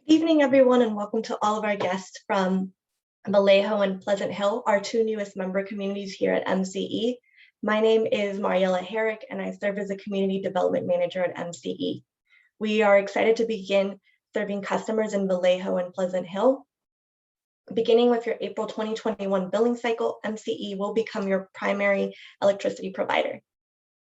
Good evening, everyone, and welcome to all of our guests from Vallejo and Pleasant Hill, our two newest member communities here at MCE. My name is Mariela Herrick, and I serve as a Community Development Manager at MCE. We are excited to begin serving customers in Vallejo and Pleasant Hill. Beginning with your April 2021 billing cycle, MCE will become your primary electricity provider.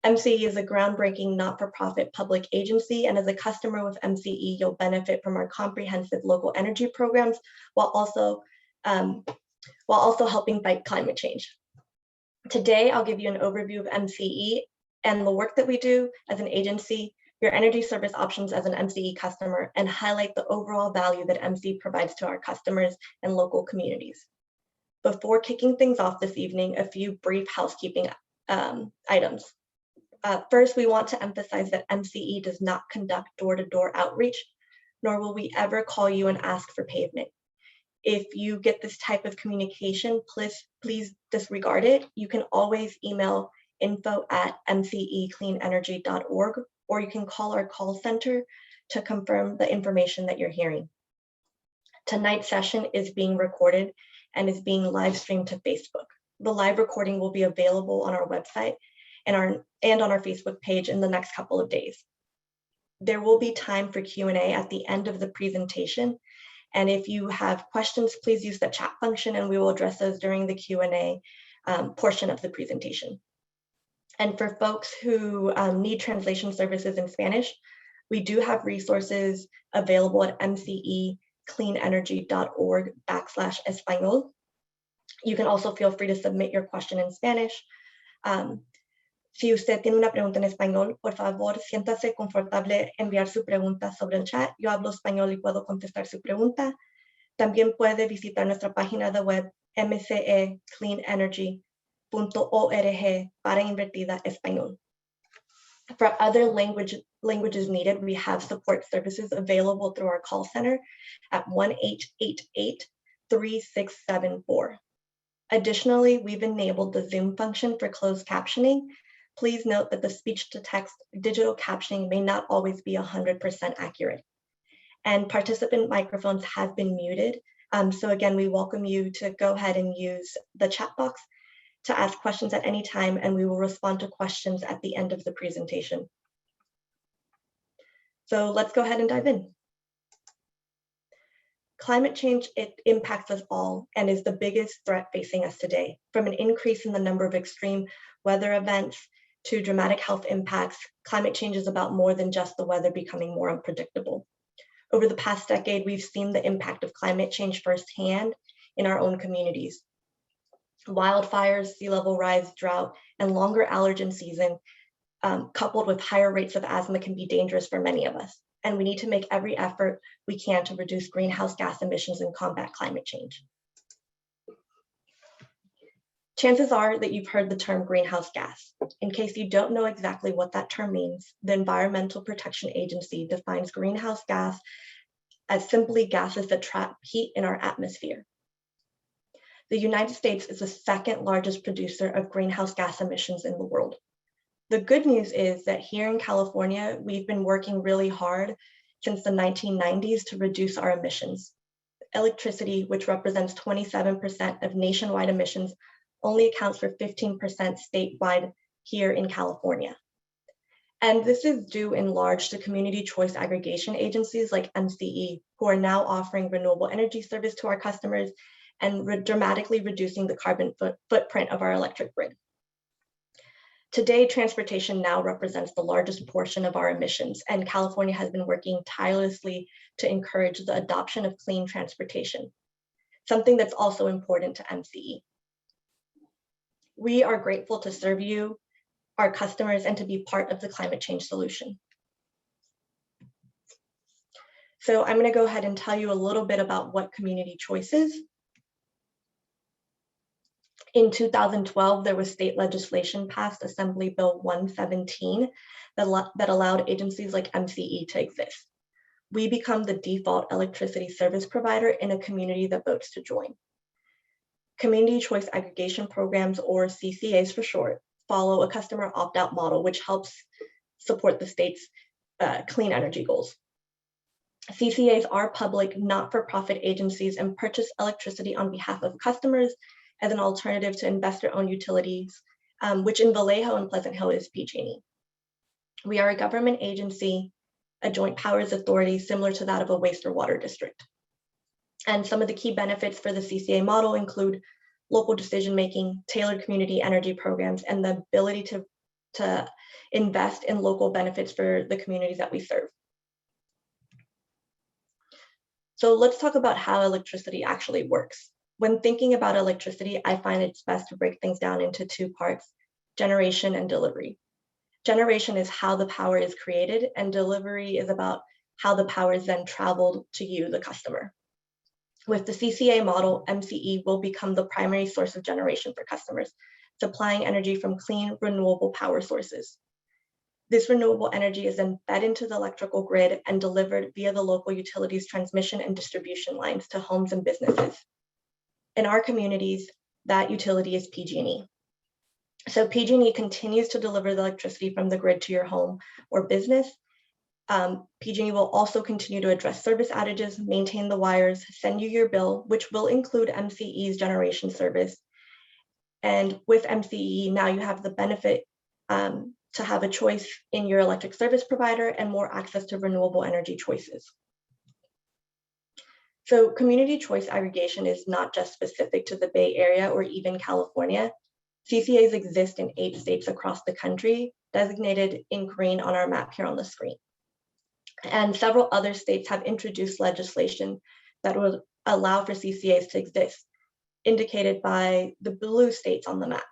MCE is a groundbreaking not-for-profit public agency, and as a customer with MCE, you'll benefit from our comprehensive local energy programs while also helping fight climate change. Today, I'll give you an overview of MCE and the work that we do as an agency, your energy service options as an MCE customer, and highlight the overall value that MCE provides to our customers and local communities. Before kicking things off this evening, a few brief housekeeping items. First, we want to emphasize that MCE does not conduct door-to-door outreach, nor will we ever call you and ask for pavement. If you get this type of communication, please disregard it. You can always email info@mcecleanenergy.org, or you can call our call center to confirm the information that you're hearing. Tonight's session is being recorded and is being live streamed to Facebook. The live recording will be available on our website and on our Facebook page in the next couple of days. There will be time for Q&A at the end of the presentation. And if you have questions, please use the chat function and we will address those during the Q&A portion of the presentation. And for folks who need translation services in Spanish, we do have resources available at mcecleanenergy.org/español. You can also feel free to submit your question in Spanish. Si usted tiene una pregunta en español, por favor, siéntase confortable enviar su pregunta sobre el chat. Yo hablo español y puedo contestar su pregunta. También puede visitar nuestra página de web mcecleanenergy.org /español. For other languages needed, we have support services available through our call center at 1-888-3674. Additionally, we've enabled the Zoom function for closed captioning. Please note that the speech-to-text digital captioning may not always be 100% accurate. And participant microphones have been muted. So again, we welcome you to go ahead and use the chat box to ask questions at any time, and we will respond to questions at the end of the presentation. So let's go ahead and dive in. Climate change, it impacts us all and is the biggest threat facing us today. From an increase in the number of extreme weather events to dramatic health impacts, climate change is about more than just the weather becoming more unpredictable. Over the past decade, we've seen the impact of climate change firsthand in our own communities. Wildfires, sea level rise, drought, and longer allergen season, coupled with higher rates of asthma, can be dangerous for many of us. And we need to make every effort we can to reduce greenhouse gas emissions and combat climate change. Chances are that you've heard the term greenhouse gas. In case you don't know exactly what that term means, the Environmental Protection Agency defines greenhouse gas as simply gases that trap heat in our atmosphere. The United States is the second largest producer of greenhouse gas emissions in the world. The good news is that here in California, we've been working really hard since the 1990s to reduce our emissions. Electricity, which represents 27% of nationwide emissions, only accounts for 15% statewide here in California. And this is due in large to community choice aggregation agencies like MCE, who are now offering renewable energy service to our customers and dramatically reducing the carbon footprint of our electric grid. Today, transportation now represents the largest portion of our emissions, and California has been working tirelessly to encourage the adoption of clean transportation, something that's also important to MCE. We are grateful to serve you, our customers, and to be part of the climate change solution. So I'm going to go ahead and tell you a little bit about what community choice is. In 2012, there was state legislation passed, Assembly Bill 117, that allowed agencies like MCE to exist. We become the default electricity service provider in a community that votes to join. Community Choice Aggregation Programs, or CCAs for short, follow a customer opt-out model, which helps support the state's clean energy goals. CCAs are public, not-for-profit agencies and purchase electricity on behalf of customers as an alternative to investor-owned utilities, which in Vallejo and Pleasant Hill is PG&E. We are a government agency, a joint powers authority similar to that of a waste or water district. And some of the key benefits for the CCA model include local decision-making, tailored community energy programs, and the ability to invest in local benefits for the communities that we serve. So let's talk about how electricity actually works. When thinking about electricity, I find it's best to break things down into two parts: generation and delivery. Generation is how the power is created, and delivery is about how the power is then traveled to you, the customer. With the CCA model, MCE will become the primary source of generation for customers, supplying energy from clean, renewable power sources. This renewable energy is then fed into the electrical grid and delivered via the local utilities transmission and distribution lines to homes and businesses. In our communities, that utility is PG&E. So PG&E continues to deliver the electricity from the grid to your home or business. PG&E will also continue to address service outages, maintain the wires, send you your bill, which will include MCE's generation service. And with MCE, now you have the benefit to have a choice in your electric service provider and more access to renewable energy choices. So community choice aggregation is not just specific to the Bay Area or even California. CCAs exist in 8 states across the country, designated in green on our map here on the screen. And several other states have introduced legislation that will allow for CCAs to exist, indicated by the blue states on the map.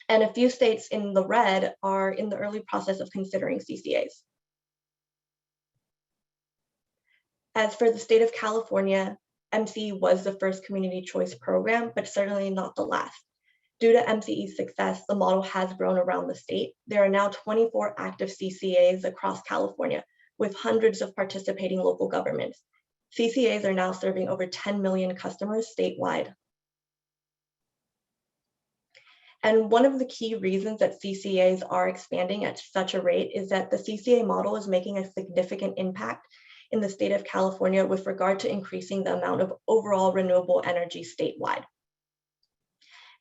And a few states in the red are in the early process of considering CCAs. As for the state of California, MCE was the first community choice program, but certainly not the last. Due to MCE's success, the model has grown around the state. There are now 24 active CCAs across California, with hundreds of participating local governments. CCAs are now serving over 10 million customers statewide. And one of the key reasons that CCAs are expanding at such a rate is that the CCA model is making a significant impact in the state of California with regard to increasing the amount of overall renewable energy statewide.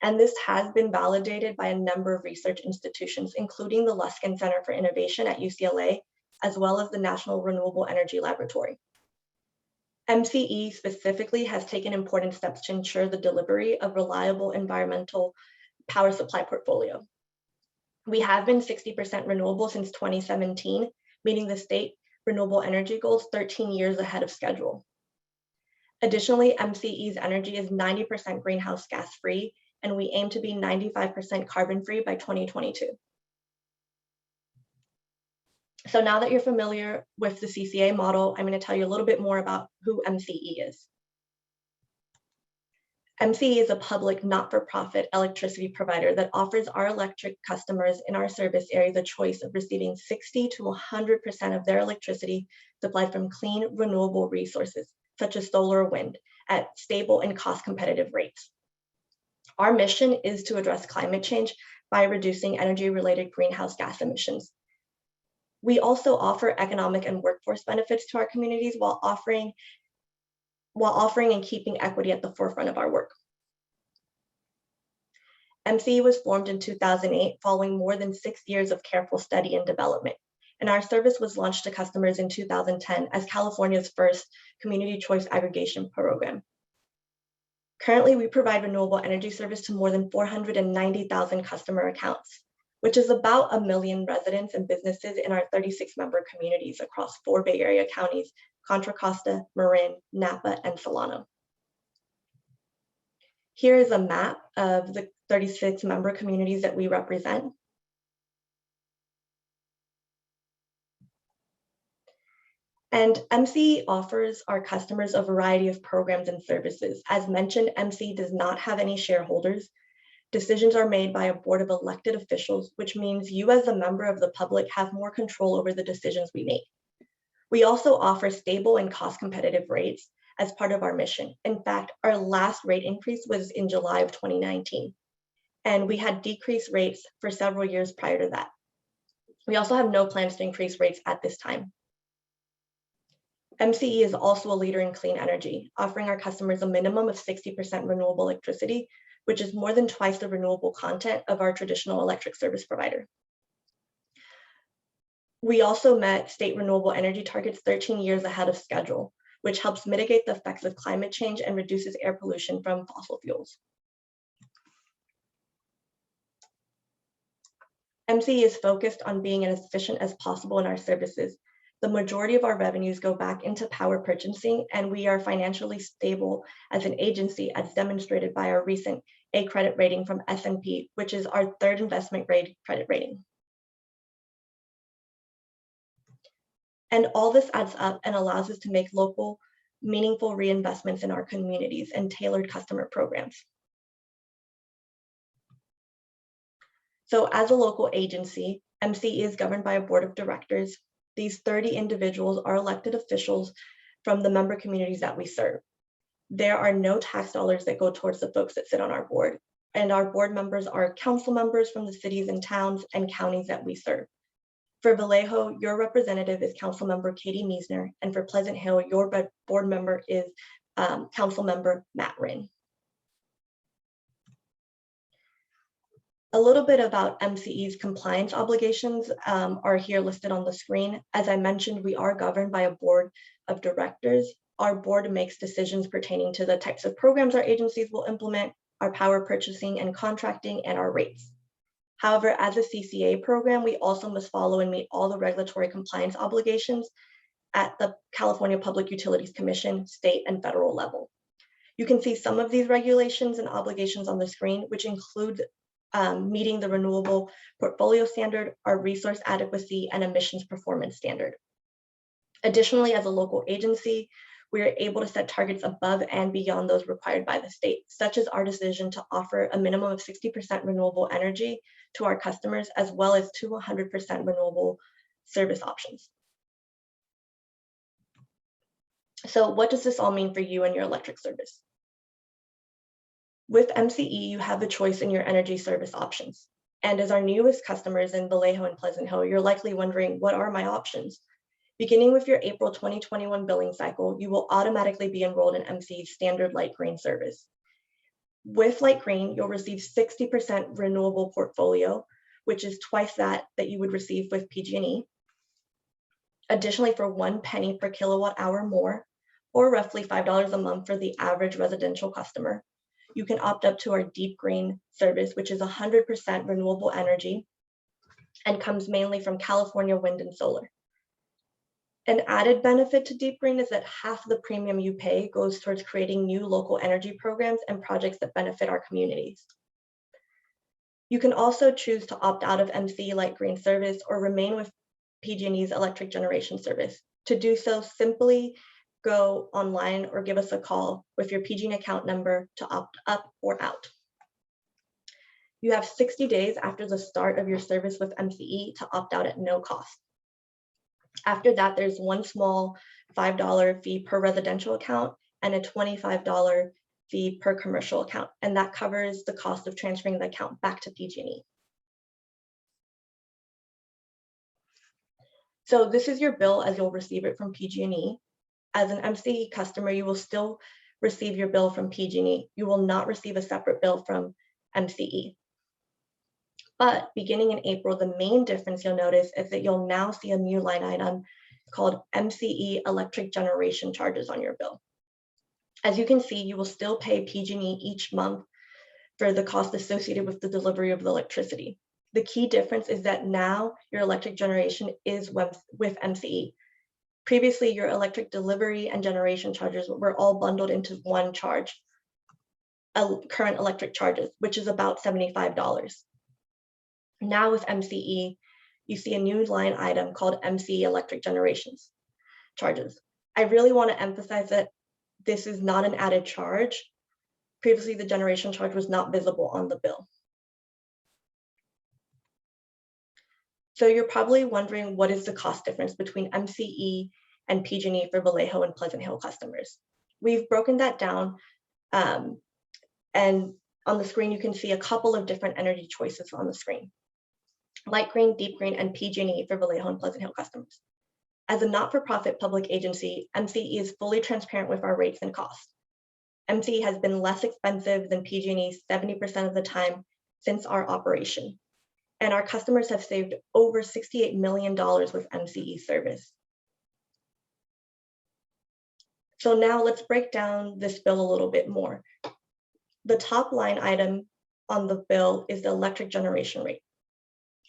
And this has been validated by a number of research institutions, including the Luskin Center for Innovation at UCLA, as well as the National Renewable Energy Laboratory. MCE specifically has taken important steps to ensure the delivery of reliable environmental power supply portfolio. We have been 60% renewable since 2017, meeting the state renewable energy goals 13 years ahead of schedule. Additionally, MCE's energy is 90% greenhouse gas free, and we aim to be 95% carbon free by 2022. So now that you're familiar with the CCA model, I'm going to tell you a little bit more about who MCE is. MCE is a public, not-for-profit electricity provider that offers our electric customers in our service area the choice of receiving 60 to 100% of their electricity supplied from clean, renewable resources, such as solar or wind, at stable and cost-competitive rates. Our mission is to address climate change by reducing energy-related greenhouse gas emissions. We also offer economic and workforce benefits to our communities while offering and keeping equity at the forefront of our work. MCE was formed in 2008 following more than 6 years of careful study and development, and our service was launched to customers in 2010 as California's first Community Choice Aggregation Program. Currently, we provide renewable energy service to more than 490,000 customer accounts, which is about 1 million residents and businesses in our 36-member communities across 4 Bay Area counties: Contra Costa, Marin, Napa, and Solano. Here is a map of the 36 member communities that we represent. And MCE offers our customers a variety of programs and services. As mentioned, MCE does not have any shareholders. Decisions are made by a board of elected officials, which means you as a member of the public have more control over the decisions we make. We also offer stable and cost-competitive rates as part of our mission. In fact, our last rate increase was in July of 2019, and we had decreased rates for several years prior to that. We also have no plans to increase rates at this time. MCE is also a leader in clean energy, offering our customers a minimum of 60% renewable electricity, which is more than twice the renewable content of our traditional electric service provider. We also met state renewable energy targets 13 years ahead of schedule, which helps mitigate the effects of climate change and reduces air pollution from fossil fuels. MCE is focused on being as efficient as possible in our services. The majority of our revenues go back into power purchasing, and we are financially stable as an agency, as demonstrated by our recent A credit rating from S&P, which is our third investment grade credit rating. And all this adds up and allows us to make local, meaningful reinvestments in our communities and tailored customer programs. So as a local agency, MCE is governed by a board of directors. These 30 individuals are elected officials from the member communities that we serve. There are no tax dollars that go towards the folks that sit on our board, and our board members are council members from the cities and towns and counties that we serve. For Vallejo, your representative is Council Member Katie Meisner, and for Pleasant Hill, your board member is Council Member Matt Rinn. A little bit about MCE's compliance obligations are here listed on the screen. As I mentioned, we are governed by a board of directors. Our board makes decisions pertaining to the types of programs our agencies will implement, our power purchasing and contracting, and our rates. However, as a CCA program, we also must follow and meet all the regulatory compliance obligations at the California Public Utilities Commission, state and federal level. You can see some of these regulations and obligations on the screen, which include meeting the renewable portfolio standard, our resource adequacy, and emissions performance standard. Additionally, as a local agency, we are able to set targets above and beyond those required by the state, such as our decision to offer a minimum of 60% renewable energy to our customers, as well as to 100% renewable service options. So what does this all mean for you and your electric service? With MCE, you have a choice in your energy service options. And as our newest customers in Vallejo and Pleasant Hill, you're likely wondering, what are my options? Beginning with your April 2021 billing cycle, you will automatically be enrolled in MCE's standard light green service. With light green, you'll receive 60% renewable portfolio, which is twice that you would receive with PG&E. Additionally, for 1 penny per kilowatt hour more, or roughly $5 a month for the average residential customer, you can opt up to our deep green service, which is 100% renewable energy and comes mainly from California wind and solar. An added benefit to deep green is that half the premium you pay goes towards creating new local energy programs and projects that benefit our communities. You can also choose to opt out of MCE light green service or remain with PG&E's electric generation service. To do so, simply go online or give us a call with your PG&E account number to opt up or out. You have 60 days after the start of your service with MCE to opt out at no cost. After that, there's one small $5 fee per residential account and a $25 fee per commercial account, and that covers the cost of transferring the account back to PG&E. So this is your bill as you'll receive it from PG&E. As an MCE customer, you will still receive your bill from PG&E. You will not receive a separate bill from MCE. But beginning in April, the main difference you'll notice is that you'll now see a new line item called MCE electric generation charges on your bill. As you can see, you will still pay PG&E each month for the cost associated with the delivery of the electricity. The key difference is that now your electric generation is with MCE. Previously, your electric delivery and generation charges were all bundled into one charge, current electric charges, which is about $75. Now with MCE, you see a new line item called MCE electric generations charges. I really want to emphasize that this is not an added charge. Previously, the generation charge was not visible on the bill. So you're probably wondering, what is the cost difference between MCE and PG&E for Vallejo and Pleasant Hill customers? We've broken that down, and on the screen, you can see a couple of different energy choices on the screen: light green, deep green, and PG&E for Vallejo and Pleasant Hill customers. As a not-for-profit public agency, MCE is fully transparent with our rates and costs. MCE has been less expensive than PG&E 70% of the time since our operation. And our customers have saved over $68 million with MCE service. So now let's break down this bill a little bit more. The top line item on the bill is the electric generation rate.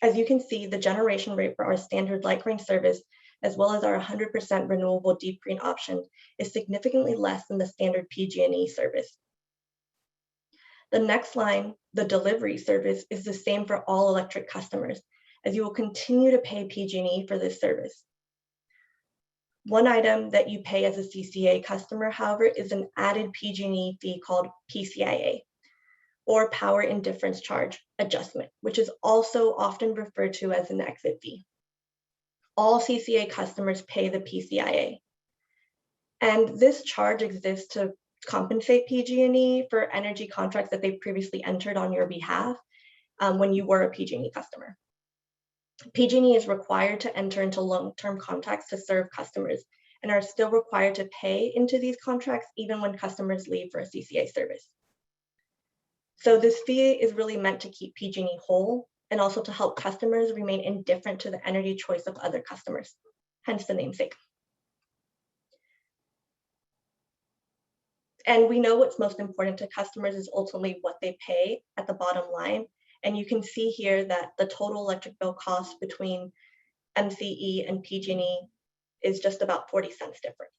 As you can see, the generation rate for our standard light green service, as well as our 100% renewable deep green option, is significantly less than the standard PG&E service. The next line, the delivery service, is the same for all electric customers, as you will continue to pay PG&E for this service. One item that you pay as a CCA customer, however, is an added PG&E fee called PCIA, or Power Indifference Charge Adjustment, which is also often referred to as an exit fee. All CCA customers pay the PCIA. And this charge exists to compensate PG&E for energy contracts that they previously entered on your behalf when you were a PG&E customer. PG&E is required to enter into long-term contracts to serve customers and are still required to pay into these contracts even when customers leave for a CCA service. So this fee is really meant to keep PG&E whole and also to help customers remain indifferent to the energy choice of other customers, hence the namesake. And we know what's most important to customers is ultimately what they pay at the bottom line. And you can see here that the total electric bill cost between MCE and PG&E is just about 40 cents difference.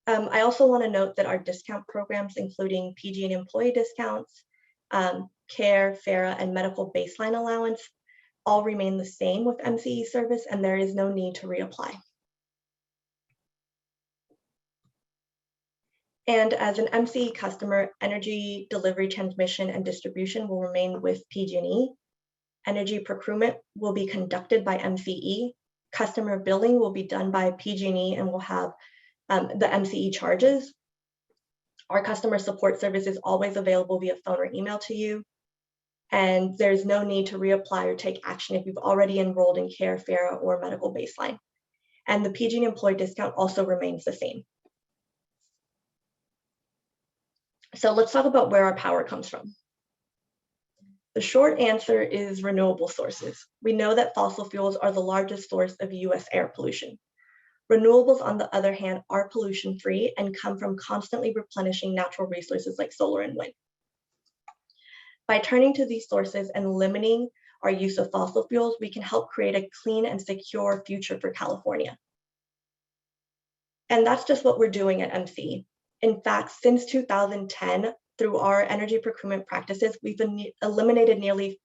I also want to note that our discount programs, including PG&E employee discounts, CARE, FARA, and medical baseline allowance, all remain the same with MCE service, and there is no need to reapply. And as an MCE customer, energy delivery, transmission, and distribution will remain with PG&E. Energy procurement will be conducted by MCE. Customer billing will be done by PG&E and will have the MCE charges. Our customer support service is always available via phone or email to you. And there's no need to reapply or take action if you've already enrolled in CARE, FARA, or medical baseline. And the PG&E employee discount also remains the same. So let's talk about where our power comes from. The short answer is renewable sources. We know that fossil fuels are the largest source of US air pollution. Renewables, on the other hand, are pollution-free and come from constantly replenishing natural resources like solar and wind. By turning to these sources and limiting our use of fossil fuels, we can help create a clean and secure future for California. And that's just what we're doing at MCE. In fact, since 2010, through our energy procurement practices, we've eliminated nearly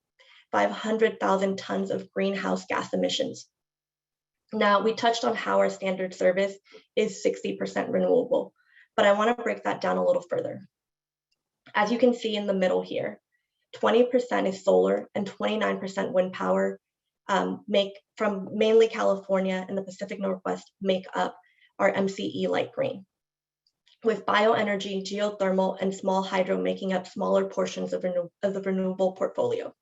500,000 tons of greenhouse gas emissions. Now, we touched on how our standard service is 60% renewable, but I want to break that down a little further. As you can see in the middle here, 20% is solar and 29% wind power from mainly California and the Pacific Northwest make up our MCE light green, with bioenergy, geothermal, and small hydro making up smaller portions of the renewable portfolio.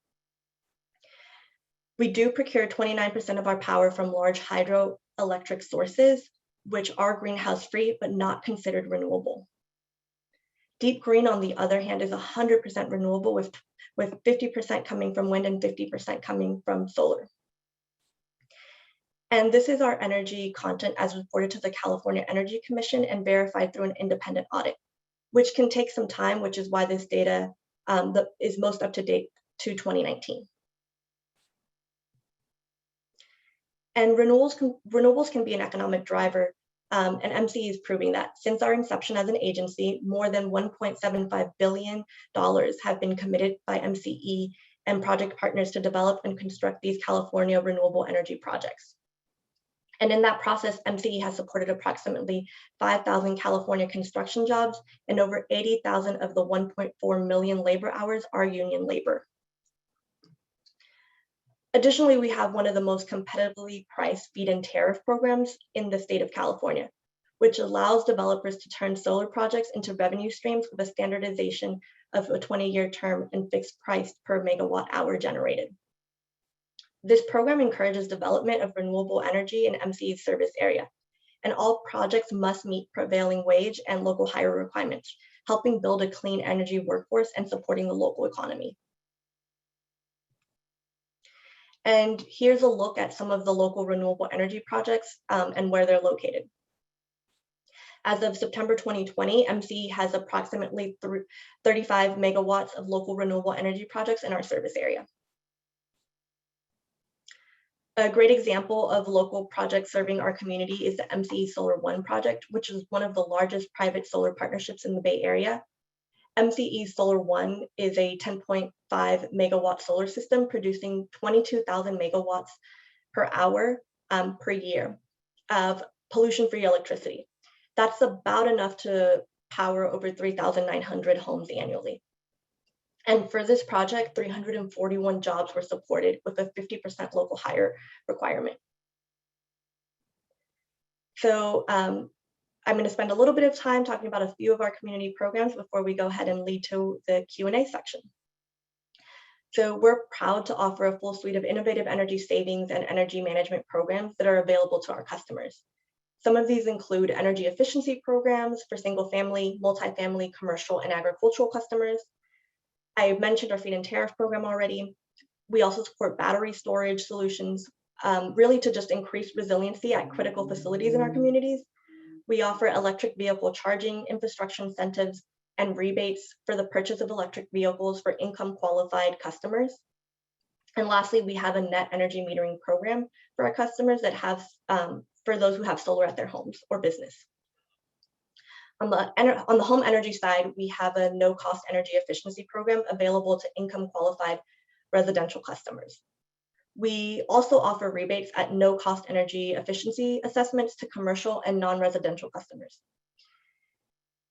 We do procure 29% of our power from large hydroelectric sources, which are greenhouse-free but not considered renewable. Deep green, on the other hand, is 100% renewable, with 50% coming from wind and 50% coming from solar. And this is our energy content as reported to the California Energy Commission and verified through an independent audit, which can take some time, which is why this data is most up to date to 2019. And renewables can be an economic driver, and MCE is proving that. Since our inception as an agency, more than $1.75 billion have been committed by MCE and project partners to develop and construct these California renewable energy projects. And in that process, MCE has supported approximately 5,000 California construction jobs, and over 80,000 of the 1.4 million labor hours are union labor. Additionally, we have one of the most competitively priced feed-in tariff programs in the state of California, which allows developers to turn solar projects into revenue streams with a standardization of a 20-year term and fixed price per megawatt hour generated. This program encourages development of renewable energy in MCE's service area, and all projects must meet prevailing wage and local hire requirements, helping build a clean energy workforce and supporting the local economy. And here's a look at some of the local renewable energy projects and where they're located. As of September 2020, MCE has approximately 35 megawatts of local renewable energy projects in our service area. A great example of local projects serving our community is the MCE Solar One project, which is one of the largest private solar partnerships in the Bay Area. MCE Solar One is a 10.5 megawatt solar system producing 22,000 megawatts per hour per year of pollution-free electricity. That's about enough to power over 3,900 homes annually. And for this project, 341 jobs were supported with a 50% local hire requirement. So I'm going to spend a little bit of time talking about a few of our community programs before we go ahead and lead to the Q&A section. So we're proud to offer a full suite of innovative energy savings and energy management programs that are available to our customers. Some of these include energy efficiency programs for single family, multifamily, commercial, and agricultural customers. I mentioned our feed-in tariff program already. We also support battery storage solutions, really to just increase resiliency at critical facilities in our communities. We offer electric vehicle charging, infrastructure incentives, and rebates for the purchase of electric vehicles for income qualified customers. And lastly, we have a net energy metering program for our customers that have, for those who have solar at their homes or business. On the home energy side, we have a no-cost energy efficiency program available to income qualified residential customers. We also offer rebates at no-cost energy efficiency assessments to commercial and non-residential customers.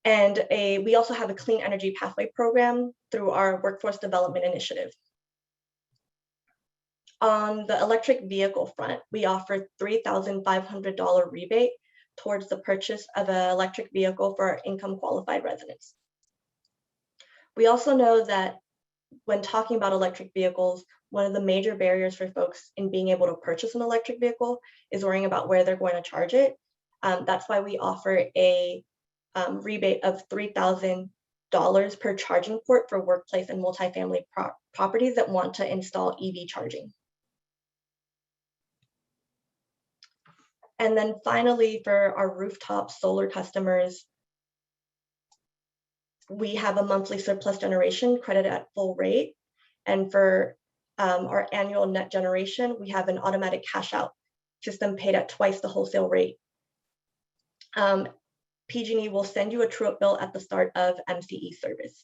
And we also have a clean energy pathway program through our workforce development initiative. On the electric vehicle front, we offer $3,500 rebate towards the purchase of an electric vehicle for our income qualified residents. We also know that when talking about electric vehicles, one of the major barriers for folks in being able to purchase an electric vehicle is worrying about where they're going to charge it. That's why we offer a rebate of $3,000 per charging port for workplace and multifamily properties that want to install EV charging. And then finally, for our rooftop solar customers, we have a monthly surplus generation credit at full rate. And for our annual net generation, we have an automatic cash out system paid at twice the wholesale rate. PG&E will send you a true-up bill at the start of MCE service.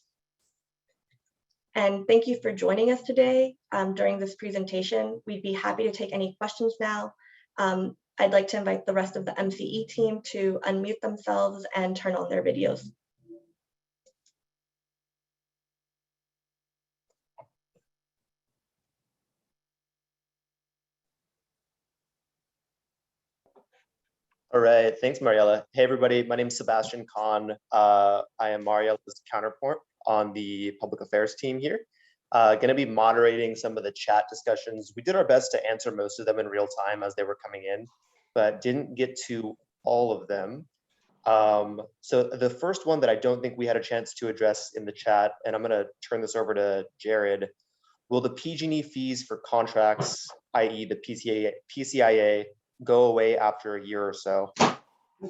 And thank you for joining us today during this presentation. We'd be happy to take any questions now. I'd like to invite the rest of the MCE team to unmute themselves and turn on their videos. All right, thanks, Mariella. Hey, everybody, my name is Sebastian Kahn. I am Mariella's counterpart on the public affairs team here. Gonna be moderating some of the chat discussions. We did our best to answer most of them in real time as they were coming in, but didn't get to all of them. So the first one that I don't think we had a chance to address in the chat, and I'm gonna turn this over to Jared. Will the PG&E fees for contracts, i.e. the PCIA, go away after a year or so?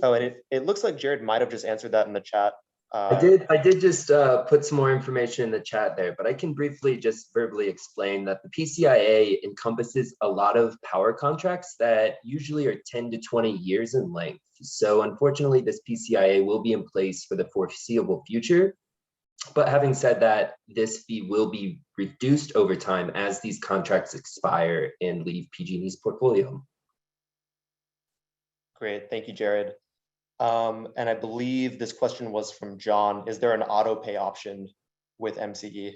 Oh, and it looks like Jared might have just answered that in the chat. I did just put some more information in the chat there, but I can briefly just verbally explain that the PCIA encompasses a lot of power contracts that usually are 10 to 20 years in length. So unfortunately, this PCIA will be in place for the foreseeable future. But having said that, this fee will be reduced over time as these contracts expire and leave PG&E's portfolio. Great, thank you, Jared. And I believe this question was from John. Is there an auto pay option with MCE?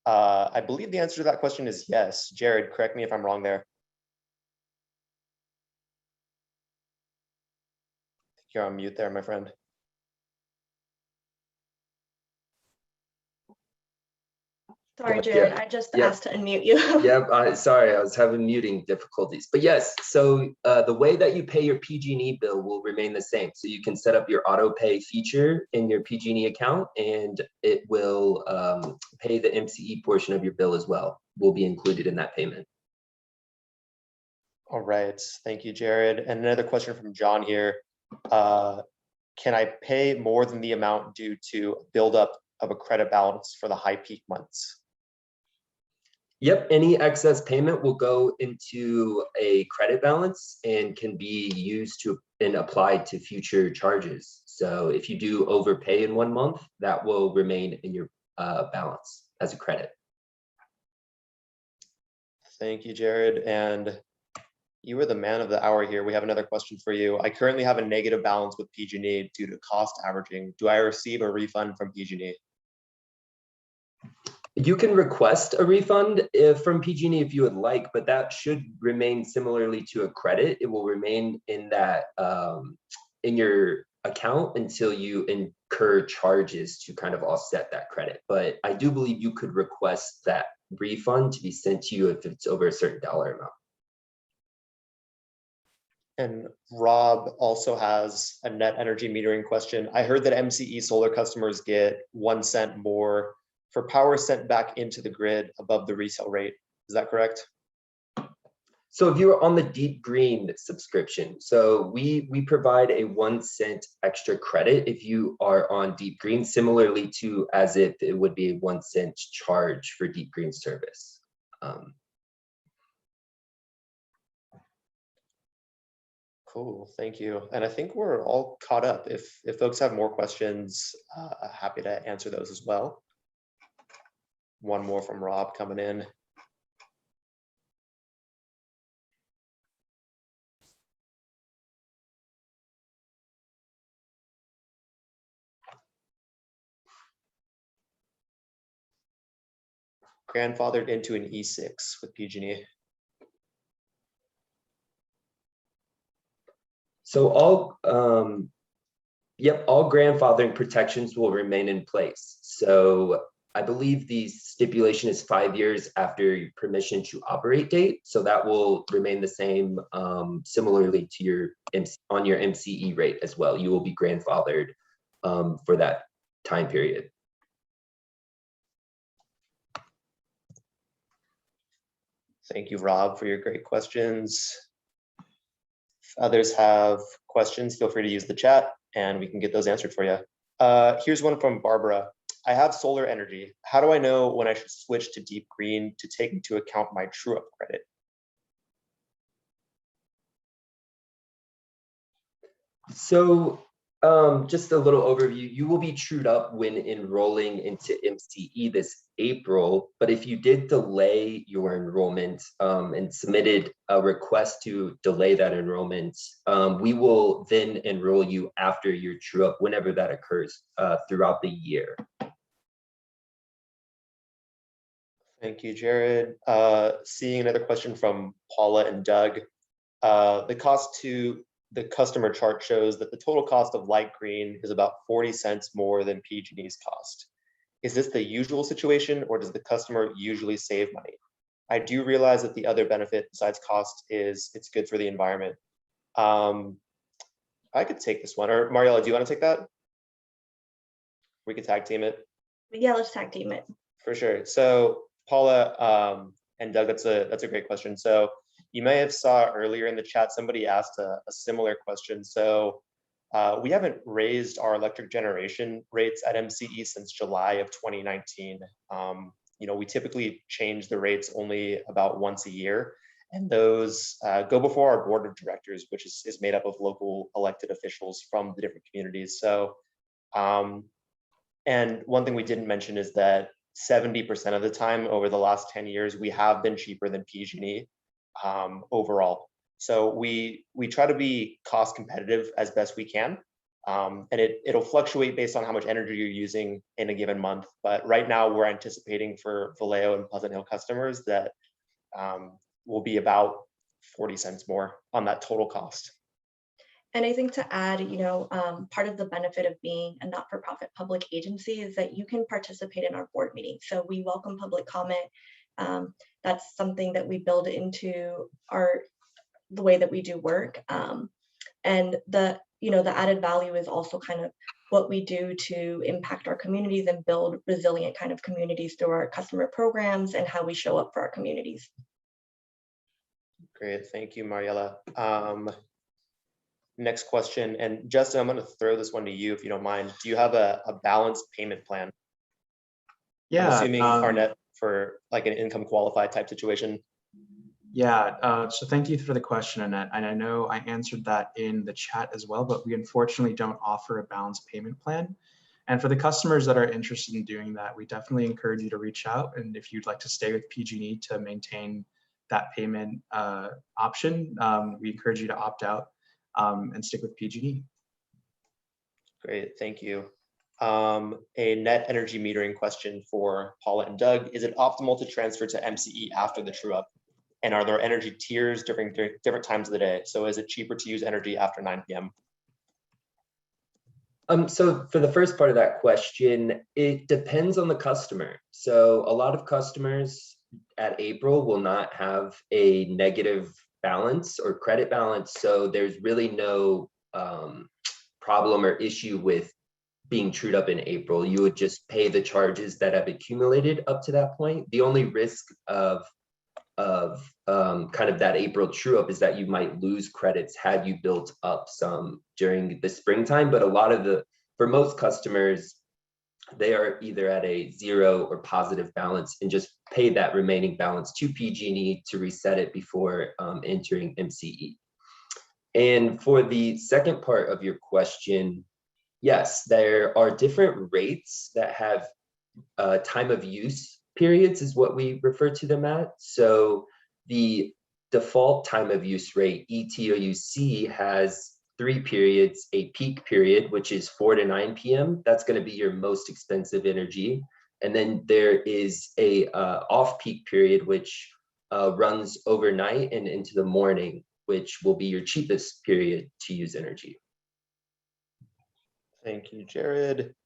I believe the answer to that question is yes. Jared, correct me if I'm wrong there. I think you're on mute there, my friend. Sorry, Yep, Jared, yep, I just yep. asked to unmute you. Yep, sorry, I was having muting difficulties. But yes, so the way that you pay your PG&E bill will remain the same. So you can set up your auto pay feature in your PG&E account, and it will pay the MCE portion of your bill as well. Will be included in that payment. All right, thank you, Jared. And another question from John here. Can I pay more than the amount due to buildup of a credit balance for the high peak months? Yep, any excess payment will go into a credit balance and can be used to and applied to future charges. So if you do overpay in 1 month, that will remain in your balance as a credit. Thank you, Jared. And you were the man of the hour here. We have another question for you. I currently have a negative balance with PG&E due to cost averaging. Do I receive a refund from PG&E? You can request a refund from PG&E if you would like, but that should remain similarly to a credit. It will remain in that in your account until you incur charges to kind of offset that credit. But I do believe you could request that refund to be sent to you if it's over a certain dollar amount. And Rob also has a net energy metering question. I heard that MCE solar customers get 1 cent more for power sent back into the grid above the resale rate. Is that correct? So if you're on the Deep Green subscription, so we provide a 1 cent extra credit if you are on Deep Green, similarly to as if it would be a 1 cent charge for Deep Green service. Cool, thank you. And I think we're all caught up. If folks have more questions, happy to answer those as well. One more from Rob coming in. Grandfathered into an E6 with PG&E. So all grandfathering protections will remain in place. So I believe the stipulation is 5 years after your permission to operate date. So that will remain the same, similarly to your on your MCE rate as well. You will be grandfathered for that time period. Thank you, Rob, for your great questions. If others have questions, feel free to use the chat and we can get those answered for you. Here's one from Barbara. I have solar energy. How do I know when I should switch to Deep Green to take into account my true-up credit? So just a little overview, you will be trued up when enrolling into MCE this April, but if you did delay your enrollment and submitted a request to delay that enrollment, we will then enroll you after your true up whenever that occurs throughout the year. Thank you, Jared. Seeing another question from Paula and Doug. The cost to the customer chart shows that the total cost of light green is about 40 cents more than PG&E's cost. Is this the usual situation or does the customer usually save money? I do realize that the other benefit besides cost is it's good for the environment. I could take this one, or Mariella, do you want to take that? We could tag team it. Yeah, let's tag team it. For sure. So Paula and Doug, that's a great question. So you may have saw earlier in the chat, somebody asked a similar question. So we haven't raised our electric generation rates at MCE since July of 2019. We typically change the rates only about once a year, and those go before our board of directors, which is made up of local elected officials from the different communities. So, and one thing we didn't mention is that 70% of the time over the last 10 years, we have been cheaper than PG&E overall. So we try to be cost competitive as best we can. And it'll fluctuate based on how much energy you're using in a given month. But right now we're anticipating for Vallejo and Pleasant Hill customers that will be about 40 cents more on that total cost. And I think to add, part of the benefit of being a not-for-profit public agency is that you can participate in our board meetings. So we welcome public comment. That's something that we build into the way that we do work. And the added value is also kind of what we do to impact our communities and build resilient kind of communities through our customer programs and how we show up for our communities. Great, thank you, Mariela. Next question, and Justin, I'm going to throw this one to you if you don't mind. Do you have a balanced payment plan? Yeah, I'm assuming Arnett for like an income qualified type situation. Yeah, so thank you for the question, Annette. And I know I answered that in the chat as well, but we unfortunately don't offer a balanced payment plan. And for the customers that are interested in doing that, we definitely encourage you to reach out. And if you'd like to stay with PG&E to maintain that payment option, we encourage you to opt out and stick with PG&E. Great, thank you. A net energy metering question for Paula and Doug. Is it optimal to transfer to MCE after the true up? And are there energy tiers during different times of the day? So is it cheaper to use energy after 9 p.m.? So for the first part of that question, it depends on the customer. So a lot of customers at April will not have a negative balance or credit balance. So there's really no problem or issue with being trued up in April. You would just pay the charges that have accumulated up to that point. The only risk of kind of that April true up is that you might lose credits had you built up some during the springtime. But for most customers, they are either at a 0 or positive balance and just pay that remaining balance to PG&E to reset it before entering MCE. And for the second part of your question, yes, there are different rates that have time of use periods is what we refer to them at. So the default time of use rate, ETOUC, has 3 periods, a peak period, which is 4 to 9 p.m. That's going to be your most expensive energy. And then there is a off-peak period, which runs overnight and into the morning, which will be your cheapest period to use energy. Thank you, Jared.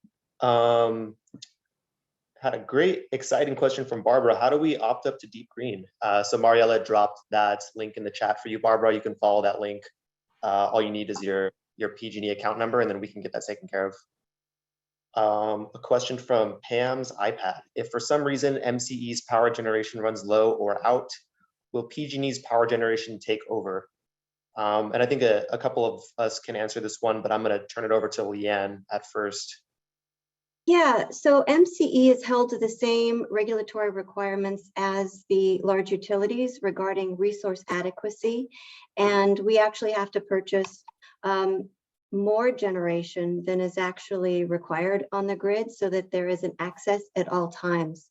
Had a great, exciting question from Barbara. How do we opt up to Deep Green? So Mariela dropped that link in the chat for you, Barbara. You can follow that link. All you need is your PG&E account number, and then we can get that taken care of. A question from Pam's iPad. If for some reason MCE's power generation runs low or out, will PG&E's power generation take over? And I think a couple of us can answer this one, but I'm going to turn it over to Leanne at first. Yeah, so MCE is held to the same regulatory requirements as the large utilities regarding resource adequacy. And we actually have to purchase more generation than is actually required on the grid so that there is an access at all times.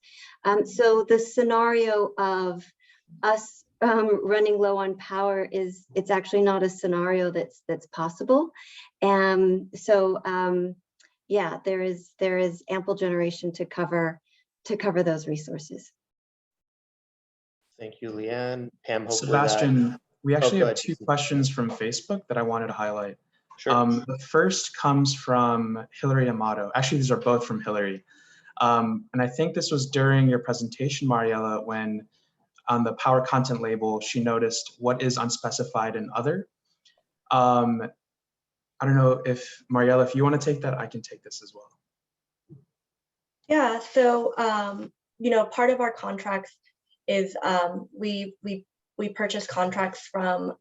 So the scenario of us running low on power it's actually not a scenario that's possible. Yeah, there is ample generation to cover those resources. Thank you, Leanne. Pam, Sebastian, we actually have 2 questions from Facebook that I wanted to highlight. Sure. The first comes from Hillary Amato. Actually, these are both from Hillary. And I think this was during your presentation, Mariela, when on the power content label, she noticed what is unspecified and other. I don't know if Mariela, if you want to take that, I can take this as well. Yeah, so part of our contracts is we purchase contracts from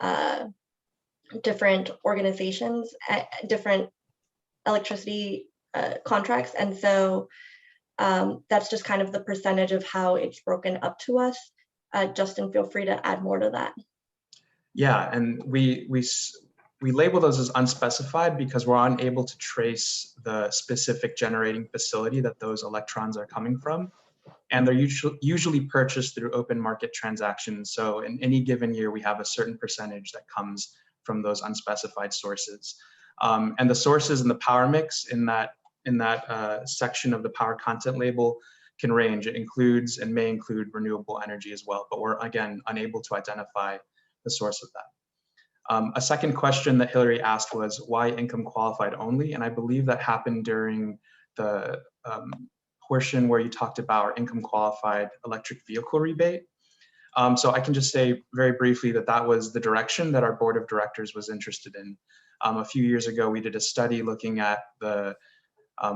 different organizations, different electricity contracts, and so that's just kind of the percentage of how it's broken up to us. Justin, feel free to add more to that. Yeah, and we label those as unspecified because we're unable to trace the specific generating facility that those electrons are coming from. And they're usually purchased through open market transactions. So in any given year, we have a certain percentage that comes from those unspecified sources. And the sources in the power mix in that section of the power content label can range. It includes and may include renewable energy as well, but we're again unable to identify the source of that. A second question that Hillary asked was why income qualified only? And I believe that happened during the portion where you talked about our income qualified electric vehicle rebate. So I can just say very briefly that that was the direction that our board of directors was interested in. A few years ago, we did a study looking at the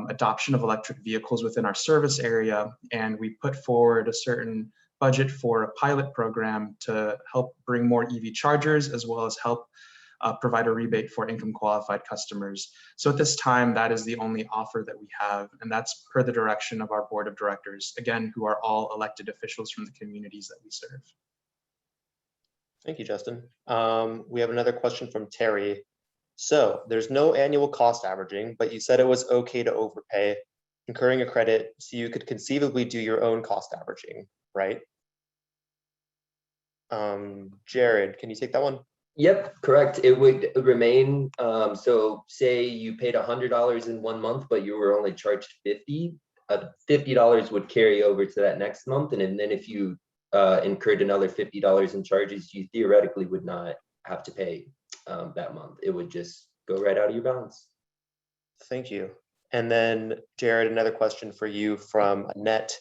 adoption of electric vehicles within our service area, and we put forward a certain budget for a pilot program to help bring more EV chargers, as well as help provide a rebate for income qualified customers. So at this time, that is the only offer that we have, and that's per the direction of our board of directors, again, who are all elected officials from the communities that we serve. Thank you, Justin. We have another question from Terry. So there's no annual cost averaging, but you said it was okay to overpay, incurring a credit, so you could conceivably do your own cost averaging, right? Jared, can you take that one? Yep, correct. It would remain. So say you paid $100 in 1 month, but you were only charged $50. $50 would carry over to that next month, and then if you incurred another $50 in charges, you theoretically would not have to pay that month. It would just go right out of your balance. Thank you. And then Jared, another question for you from Annette.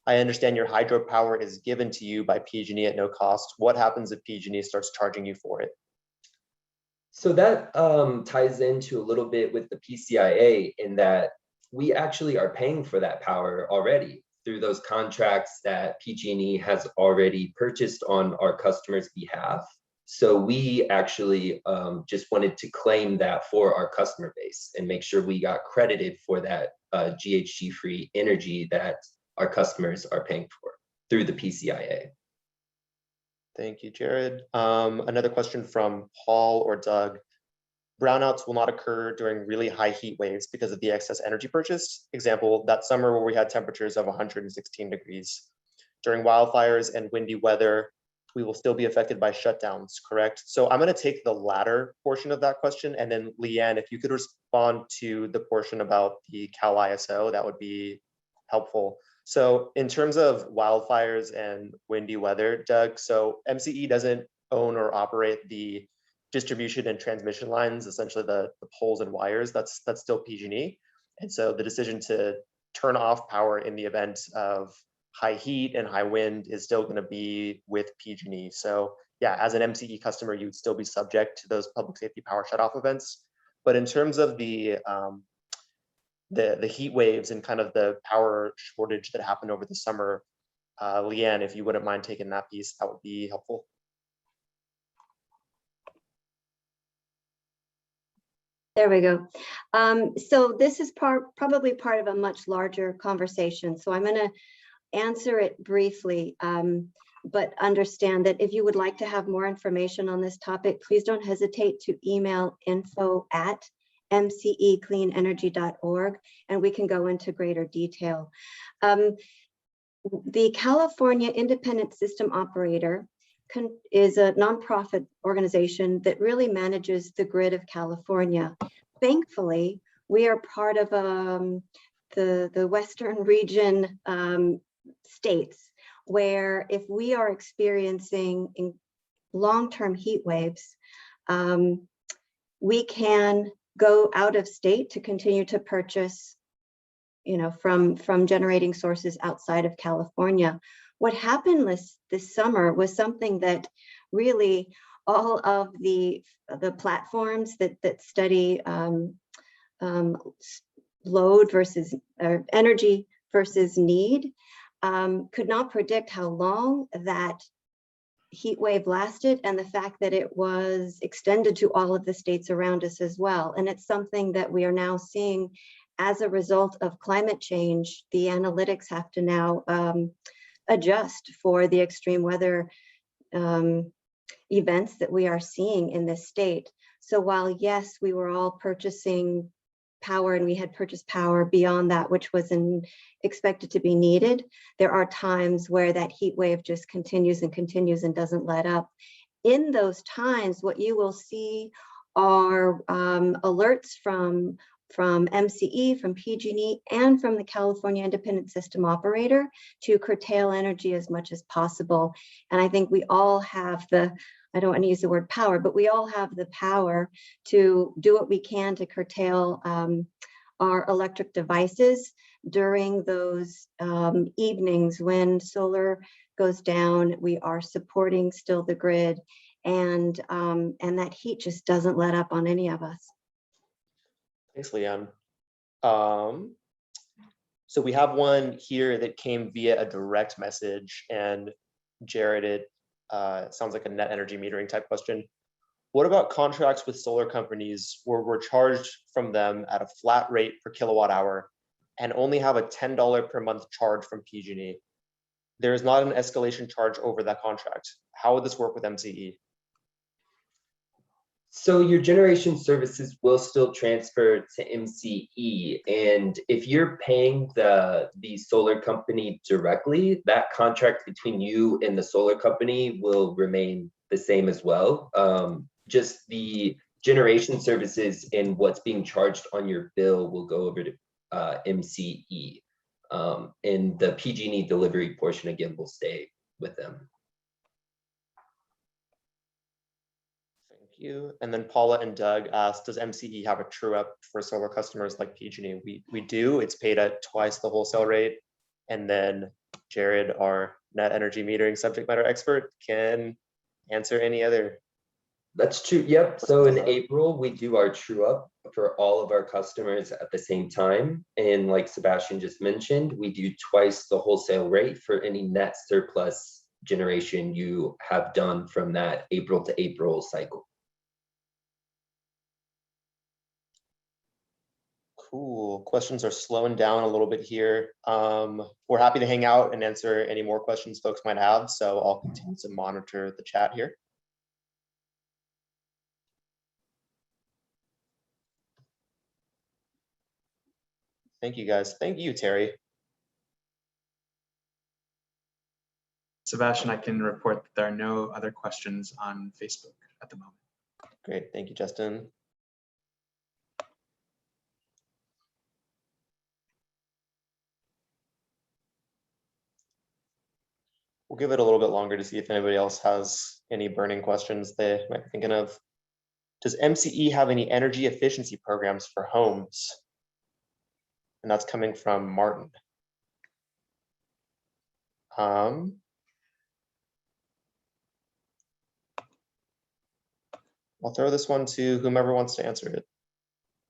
I understand your hydropower is given to you by PG&E at no cost. What happens if PG&E starts charging you for it? So that ties into a little bit with the PCIA in that we actually are paying for that power already through those contracts that PG&E has already purchased on our customers' behalf. So we actually just wanted to claim that for our customer base and make sure we got credited for that GHG-free energy that our customers are paying for through the PCIA. Thank you, Jared. Another question from Paul or Doug. Brownouts will not occur during really high heat waves because of the excess energy purchased. Example, that summer where we had temperatures of 116 degrees. During wildfires and windy weather, we will still be affected by shutdowns, correct? So I'm going to take the latter portion of that question, and then Leanne, if you could respond to the portion about the Cal ISO, that would be helpful. So in terms of wildfires and windy weather, Doug, so MCE doesn't own or operate the distribution and transmission lines, essentially the poles and wires. That's still PG&E. And so the decision to turn off power in the event of high heat and high wind is still going to be with PG&E. So yeah, as an MCE customer, you'd still be subject to those public safety power shutoff events. But in terms of the heat waves and kind of the power shortage that happened over the summer, Leanne, if you wouldn't mind taking that piece, that would be helpful. There we go. So this is probably part of a much larger conversation. So I'm going to answer it briefly, but understand that if you would like to have more information on this topic, please don't hesitate to email info@mcecleanenergy.org, and we can go into greater detail. The California Independent System Operator is a nonprofit organization that really manages the grid of California. Thankfully, we are part of the Western region states where if we are experiencing long-term heat waves, we can go out of state to continue to purchase, from generating sources outside of California. What happened this summer was something that really all of the platforms that study load versus energy versus need could not predict how long that heat wave lasted, and the fact that it was extended to all of the states around us as well. And it's something that we are now seeing as a result of climate change. The analytics have to now adjust for the extreme weather events that we are seeing in this state. So while yes, we were all purchasing power and we had purchased power beyond that which was expected to be needed, there are times where that heat wave just continues and continues and doesn't let up. In those times, what you will see are alerts from from MCE, from PG&E, and from the California Independent System Operator to curtail energy as much as possible. And I think we all have the, I don't want to use the word power, but we all have the power to do what we can to curtail our electric devices during those evenings when solar goes down. We are supporting still the grid, and that heat just doesn't let up on any of us. Thanks, Leon. So we have one here that came via a direct message, and Jared, it sounds like a net energy metering type question. What about contracts with solar companies where we're charged from them at a flat rate per kilowatt hour and only have a $10 per month charge from PG&E? There is not an escalation charge over that contract. How would this work with MCE? So your generation services will still transfer to MCE, and if you're paying the solar company directly, that contract between you and the solar company will remain the same as well. Just the generation services and what's being charged on your bill will go over to MCE, and the PG&E delivery portion again will stay with them. You. And then Paula and Doug asked, does MCE have a true up for solar customers like PG&E? We do. It's paid at twice the wholesale rate. And then Jared, our net energy metering subject matter expert, can answer any other. That's true. Yep. So in April, we do our true up for all of our customers at the same time. And like Sebastian just mentioned, we do twice the wholesale rate for any net surplus generation you have done from that April to April cycle. Cool. Questions are slowing down a little bit here. We're happy to hang out and answer any more questions folks might have. So I'll continue to monitor the chat here. Thank you, guys. Thank you, Terry. Sebastian, I can report that there are no other questions on Facebook at the moment. Great. Thank you, Justin. We'll give it a little bit longer to see if anybody else has any burning questions they might be thinking of. Does MCE have any energy efficiency programs for homes? And that's coming from Martin. I'll throw this one to whomever wants to answer it.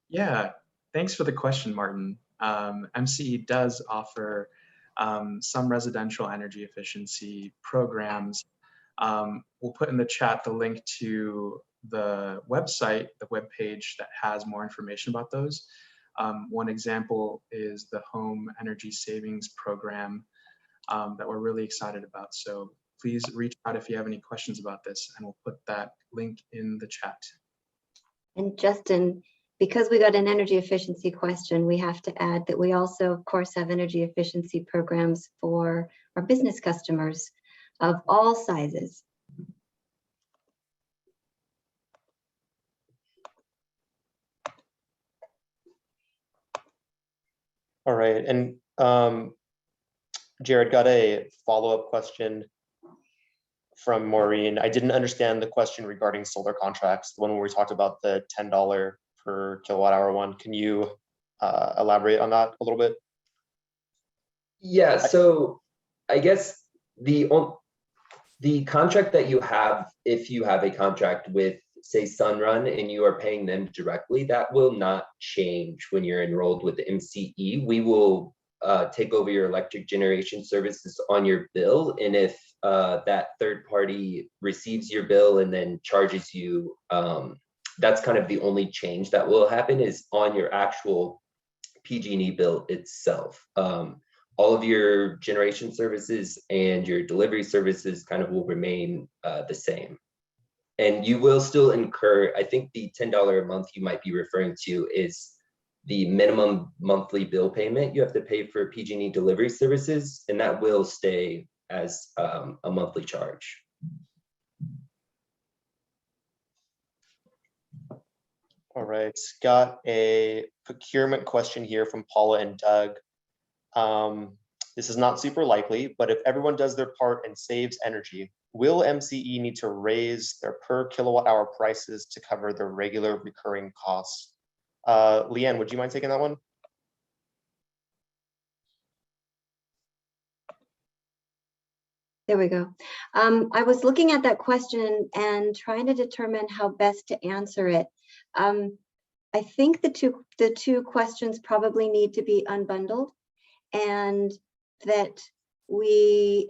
Yeah, thanks for the question, Martin. MCE does offer some residential energy efficiency programs. We'll put in the chat the link to the website, the webpage that has more information about those. One example is the Home Energy Savings Program that we're really excited about. So please reach out if you have any questions about this, and we'll put that link in the chat. And Justin, because we got an energy efficiency question, we have to add that we also, of course, have energy efficiency programs for our business customers of all sizes. All right, and Jared, got a follow-up question from Maureen. I didn't understand the question regarding solar contracts, the one where we talked about the $10 per kilowatt hour one. Can you elaborate on that a little bit? Yeah, so I guess the contract that you have, if you have a contract with, say, Sunrun, and you are paying them directly, that will not change when you're enrolled with the MCE. We will take over your electric generation services on your bill, and if that third party receives your bill and then charges you, that's kind of the only change that will happen is on your actual PG&E bill itself. All of your generation services and your delivery services kind of will remain the same. And you will still incur, I think the $10 a month you might be referring to is the minimum monthly bill payment you have to pay for PG&E delivery services, and that will stay as a monthly charge. All right, got a procurement question here from Paula and Doug. This is not super likely, but if everyone does their part and saves energy, will MCE need to raise their per kilowatt hour prices to cover their regular recurring costs? Leanne, would you mind taking that one? There we go. I was looking at that question and trying to determine how best to answer it. I think the two questions probably need to be unbundled, and that we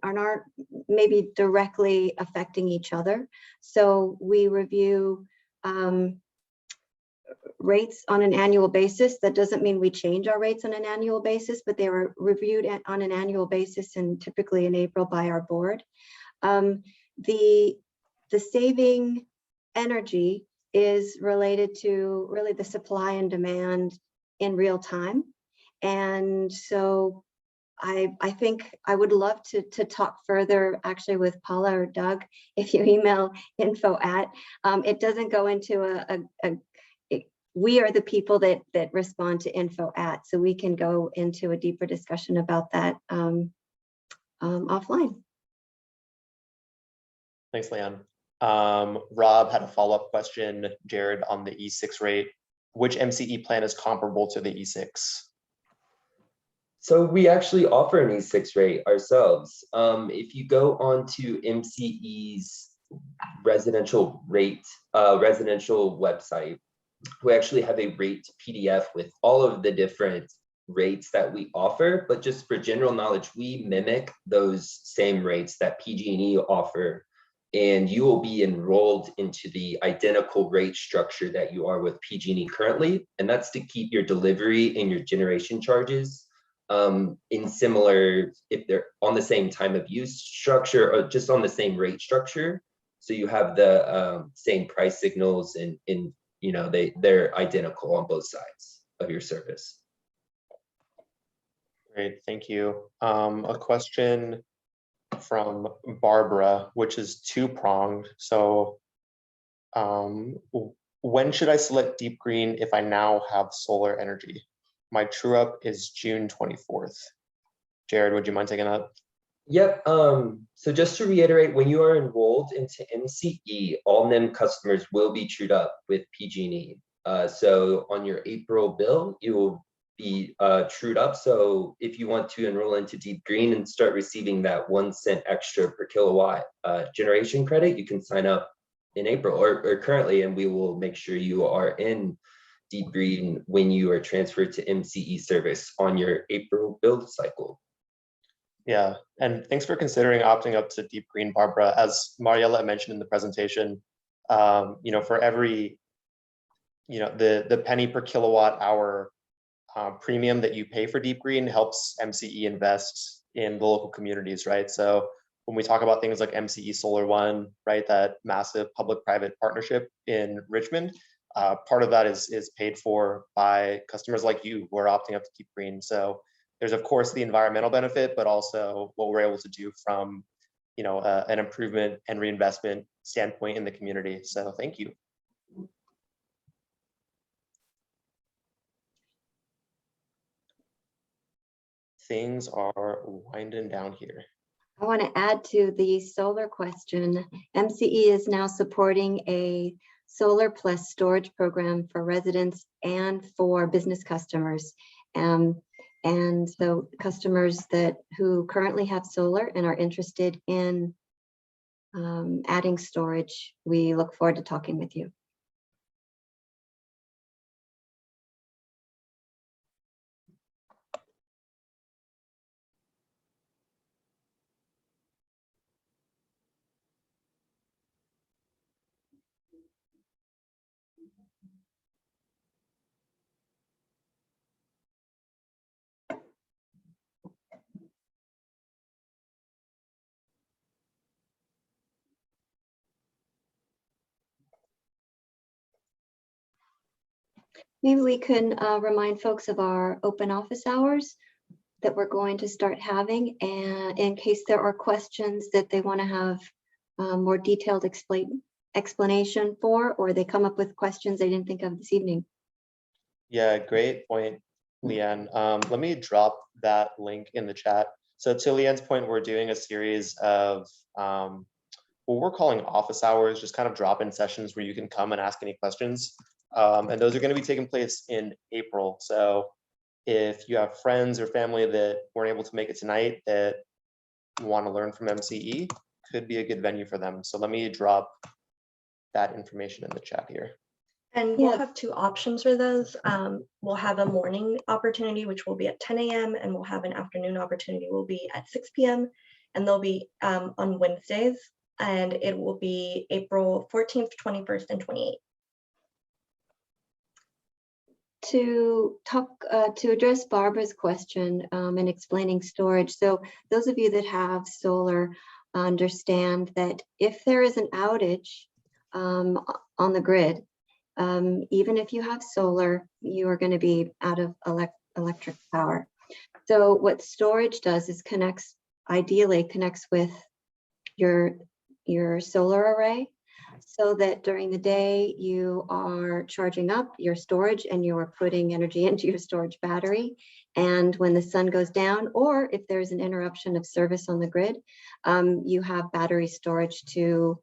aren't maybe directly affecting each other. So we review rates on an annual basis. That doesn't mean we change our rates on an annual basis, but they were reviewed on an annual basis and typically in April by our board. The saving energy is related to really the supply and demand in real time. And so I think I would love to talk further actually with Paula or Doug if you email info@. It doesn't go into we are the people that respond to info@, so we can go into a deeper discussion about that offline. Thanks, Leanne. Rob had a follow-up question, Jared, on the E6 rate. Which MCE plan is comparable to the E6? So we actually offer an E6 rate ourselves. If you go on to MCE's residential website, we actually have a rate PDF with all of the different rates that we offer, but just for general knowledge, we mimic those same rates that PG&E offer, and you will be enrolled into the identical rate structure that you are with PG&E currently, and that's to keep your delivery and your generation charges in similar, if they're on the same time of use structure or just on the same rate structure. So you have the same price signals and you know, they're identical on both sides of your service. Great, thank you. A question from Barbara, which is two-pronged. So when should I select Deep Green if I now have solar energy? My true up is June 24th. Jared, would you mind taking that? Yep. So just to reiterate, when you are enrolled into MCE, all NEM customers will be trued up with PG&E. So on your April bill, you will be trued up. So if you want to enroll into Deep Green and start receiving that 1 cent extra per kilowatt generation credit, you can sign up in April or currently, and we will make sure you are in Deep Green when you are transferred to MCE service on your April bill cycle. Yeah, and thanks for considering opting up to Deep Green, Barbara. As Mariela mentioned in the presentation, you know, for every, you know, the penny per kilowatt hour premium that you pay for Deep Green helps MCE invest in the local communities, right? So when we talk about things like MCE Solar One, right, that massive public-private partnership in Richmond, part of that is paid for by customers like you who are opting up to Deep Green. So there's of course the environmental benefit, but also what we're able to do from, you know, an improvement and reinvestment standpoint in the community. So thank you. Things are winding down here. I want to add to the solar question. MCE is now supporting a solar plus storage program for residents and for business customers. And so customers who currently have solar and are interested in adding storage, we look forward to talking with you. Maybe we can remind folks of our open office hours that we're going to start having, and in case there are questions that they want to have more detailed explanation for, or they come up with questions they didn't think of this evening. Yeah, great point, Leanne. Let me drop that link in the chat. So to Leanne's point, we're doing a series of what we're calling office hours, just kind of drop-in sessions where you can come and ask any questions. And those are going to be taking place in April. So if you have friends or family that weren't able to make it tonight that want to learn from MCE, could be a good venue for them. So let me drop that information in the chat here. And we'll have two options for those. We'll have a morning opportunity, which will be at 10 a.m. and we'll have an afternoon opportunity, will be at 6 p.m. And they'll be on Wednesdays, and it will be April 14th, 21st, and 28th. To address Barbara's question in explaining storage. So those of you that have solar understand that if there is an outage on the grid, even if you have solar, you are going to be out of electric power. So what storage does is ideally connects with your solar array, so that during the day you are charging up your storage and you are putting energy into your storage battery. And when the sun goes down, or if there's an interruption of service on the grid, you have battery storage to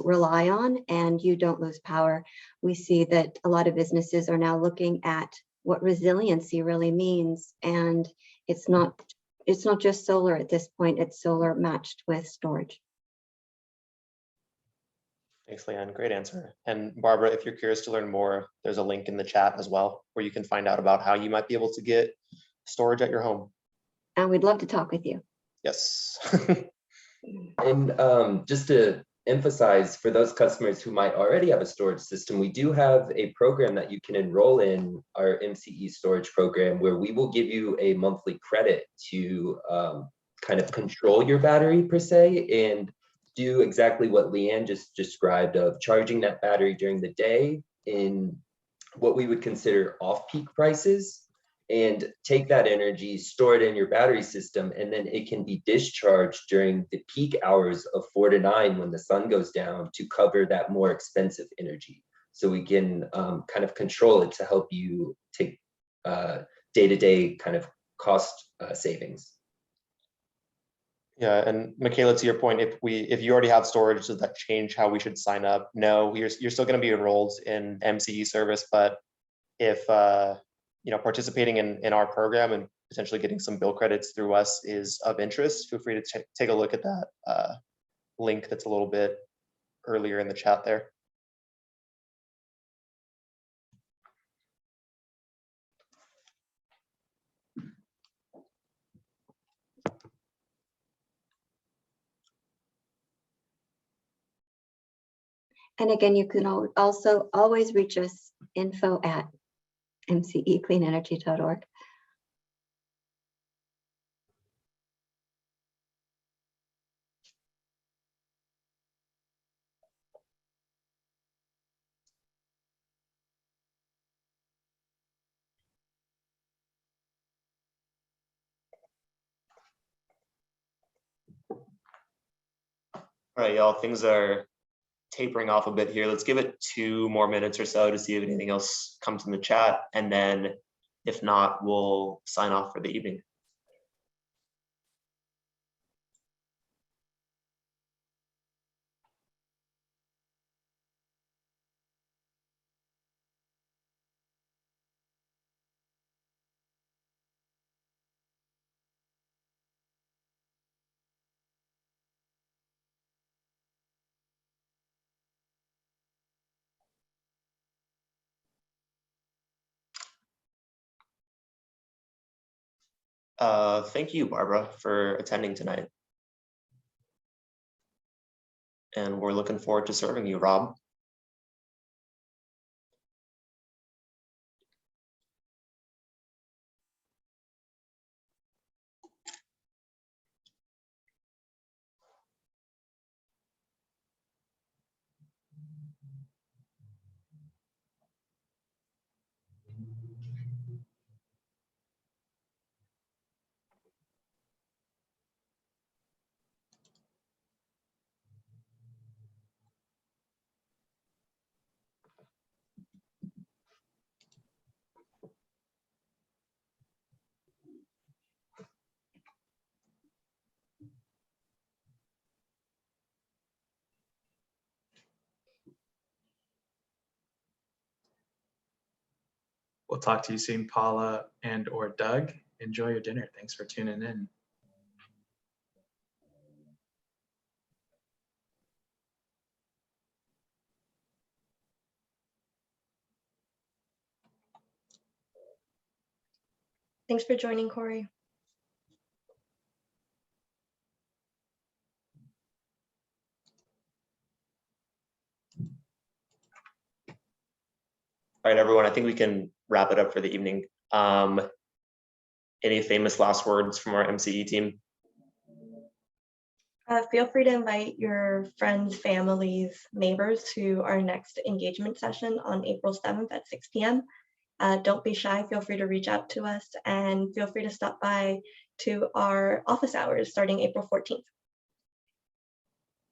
rely on, and you don't lose power. We see that a lot of businesses are now looking at what resiliency really means, and it's not just solar at this point, it's solar matched with storage. Thanks, Leanne. Great answer. And Barbara, if you're curious to learn more, there's a link in the chat as well, where you can find out about how you might be able to get storage at your home. And we'd love to talk with you. Yes. And just to emphasize, for those customers who might already have a storage system, we do have a program that you can enroll in, our MCE storage program, where we will give you a monthly credit to kind of control your battery per se, and do exactly what Leanne just described, of charging that battery during the day in what we would consider off-peak prices, and take that energy, store it in your battery system, and then it can be discharged during the peak hours of 4 to 9 when the sun goes down, to cover that more expensive energy. So we can kind of control it to help you take day-to-day kind of cost savings. Yeah, and Michaela, to your point, if you already have storage, does that change how we should sign up? No, you're still going to be enrolled in MCE service, but if participating in our program and potentially getting some bill credits through us is of interest, feel free to take a look at that link that's a little bit earlier in the chat there. And again, you can also always reach us, info@mcecleanenergy.org. All right, y'all, things are tapering off a bit here. Let's give it 2 more minutes or so to see if anything else comes in the chat. And then if not, we'll sign off for the evening. Thank you, Barbara, for attending tonight. And we're looking forward to serving you, Rob. We'll talk to you soon, Paula and or Doug. Enjoy your dinner. Thanks for tuning in. Thanks for joining, Corey. All right, everyone, I think we can wrap it up for the evening. Any famous last words from our MCE team? Feel free to invite your friends, families, neighbors to our next engagement session on April 7th at 6 p.m. Don't be shy, feel free to reach out to us, and feel free to stop by to our office hours starting April 14th.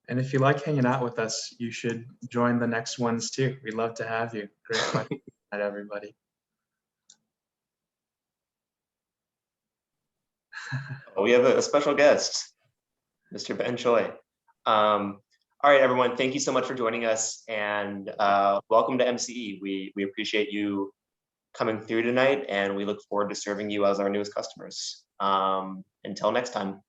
And if you like hanging out with us, you should join the next ones too. We'd love to have you. Great question at everybody. We have a special guest, Mr. Ben Choi. All right, everyone, thank you so much for joining us, and welcome to MCE. We appreciate you coming through tonight, and we look forward to serving you as our newest customers. Until next time.